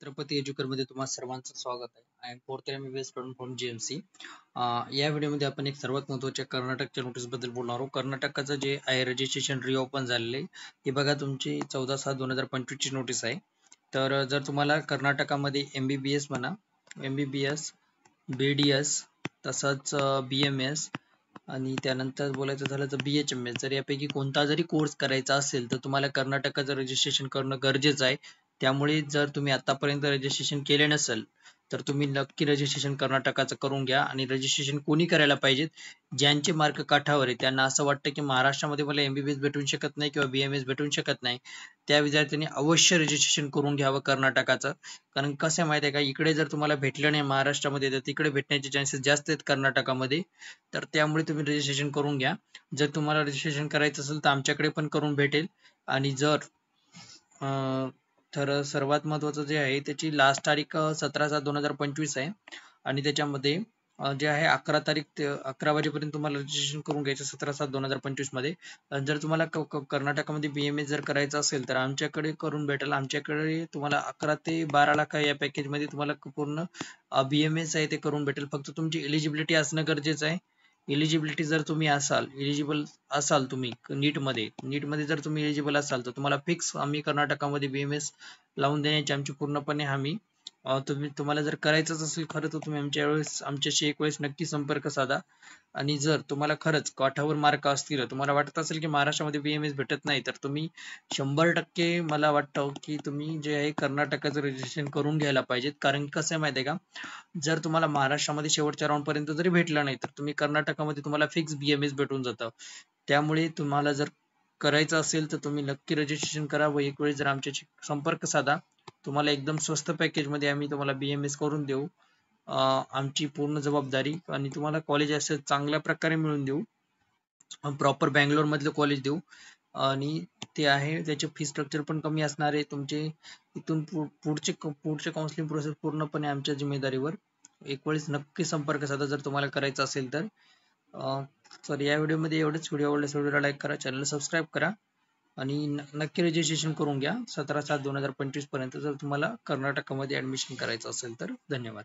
Chhatrapati educator मध्ये तुम्हा सर्वांचं स्वागत आहे. I am fourth year MBBS student from GMC. या व्हिडिओमध्ये आपण एक सर्वात महत्त्वाच्या कर्नाटकच्या नोटीस बद्दल बोलणार आहोत. कर्नाटकाचं जे आहे रजिस्ट्रेशन रिओपन झालेले हे बघा, तुमची 14/7/2025 ची नोटीस आहे. तर जर तुम्हाला कर्नाटकामध्ये MBBS म्हणा, MBBS, BDS, तसंच BMS आणि त्यानंतर बोलायचं झालं तर BHMS, जर यापैकी कोणता जरी कोर्स करायचा असेल तर तुम्हाला कर्नाटकाचं रजिस्ट्रेशन करणं गरजेचं आहे. त्यामुळे जर तुम्ही आतापर्यंत रजिस्ट्रेशन केले नसेल तर तुम्ही नक्की रजिस्ट्रेशन कर्नाटकाचं करून घ्या. आणि रजिस्ट्रेशन कोणी करायला पाहिजेत? ज्यांचे मार्क काठावर आहे, त्यांना असं वाटतं की महाराष्ट्रामध्ये मला MBBS भेटू शकत नाही किंवा BMS भेटू शकत नाही, त्या विद्यार्थ्यांनी अवश्य रजिस्ट्रेशन करून घ्यावं कर्नाटकाचं. कारण कसं आहे माहिती आहे का, इकडे जर तुम्हाला भेटलं नाही महाराष्ट्रामध्ये तर तिकडे भेटण्याचे चान्सेस जास्त आहेत कर्नाटकामध्ये. तर त्यामुळे तुम्ही रजिस्ट्रेशन करून घ्या. जर तुम्हाला रजिस्ट्रेशन करायचं असेल तर आमच्याकडे पण करून भेटेल. आणि जर तर सर्वात महत्त्वाचं जे आहे त्याची लास्ट तारीख 17/7/2025 आहे. आणि त्याच्यामध्ये जे आहे 11 तारीख ते 11 वाजेपर्यंत तुम्हाला रजिस्ट्रेशन करून घ्यायचं 17/7/2025 मध्ये. जर तुम्हाला कर्नाटकामध्ये BMS जर करायचं असेल तर आमच्याकडे करून भेटेल. आमच्याकडे तुम्हाला 11 ते 12 लाख या पॅकेजमध्ये तुम्हाला पूर्ण BMS आहे ते करून भेटेल. फक्त तुमची एलिजिबिलिटी असणं गरजेचं आहे. एलिजिबिलिटी जर तुम्ही एलिजिबल असाल तुम्ही नीटमध्ये जर तुम्ही एलिजिबल असाल तर तुम्हाला फिक्स आम्ही कर्नाटकामध्ये BMS लावून देण्याची आमची पूर्णपणे हमी. तुम्हाला जर करायचंच असेल खरं तर तुम्ही आमच्याशी एक वेळेस नक्की संपर्क साधा. आणि जर तुम्हाला खरंच काठावर मार्क असतील, तुम्हाला वाटत असेल की महाराष्ट्रामध्ये BMS भेटत नाही, तर तुम्ही 100% मला वाटतं की तुम्ही जे आहे कर्नाटकाचं रजिस्ट्रेशन करून घ्यायला पाहिजेत. कारण कसं आहे माहिती आहे का, जर तुम्हाला महाराष्ट्रामध्ये शेवटच्या राऊंड पर्यंत जरी भेटलं नाही तर तुम्ही कर्नाटकामध्ये तुम्हाला फिक्स BMS भेटून जातं. त्यामुळे तुम्हाला जर करायचं असेल तर तुम्ही नक्की रजिस्ट्रेशन करा व एक वेळेस जर आमच्याशी संपर्क साधा. तुम्हाला एकदम स्वस्त पॅकेजमध्ये आम्ही तुम्हाला BMS करून देऊ. आमची पूर्ण जबाबदारी. आणि तुम्हाला कॉलेज असं चांगल्या प्रकारे मिळून देऊ. प्रॉपर बँगलोर मधलं कॉलेज देऊ. आणि ते आहे त्याचे फी स्ट्रक्चर पण कमी असणार आहे. तुमचे इथून पुढचे काउन्सिलिंग प्रोसेस पूर्णपणे आमच्या जिम्मेदारीवर. एक वेळेस नक्की संपर्क साधा जर तुम्हाला करायचं असेल तर. तर या व्हिडिओमध्ये एवढंच. व्हिडिओ आवडल्यास व्हिडिओला लाईक करा, चॅनल सबस्क्राईब करा आणि नक्की रजिस्ट्रेशन करून घ्या 17/7/2025 पर्यंत जर तुम्हाला कर्नाटकामध्ये ऍडमिशन करायचं असेल तर. धन्यवाद.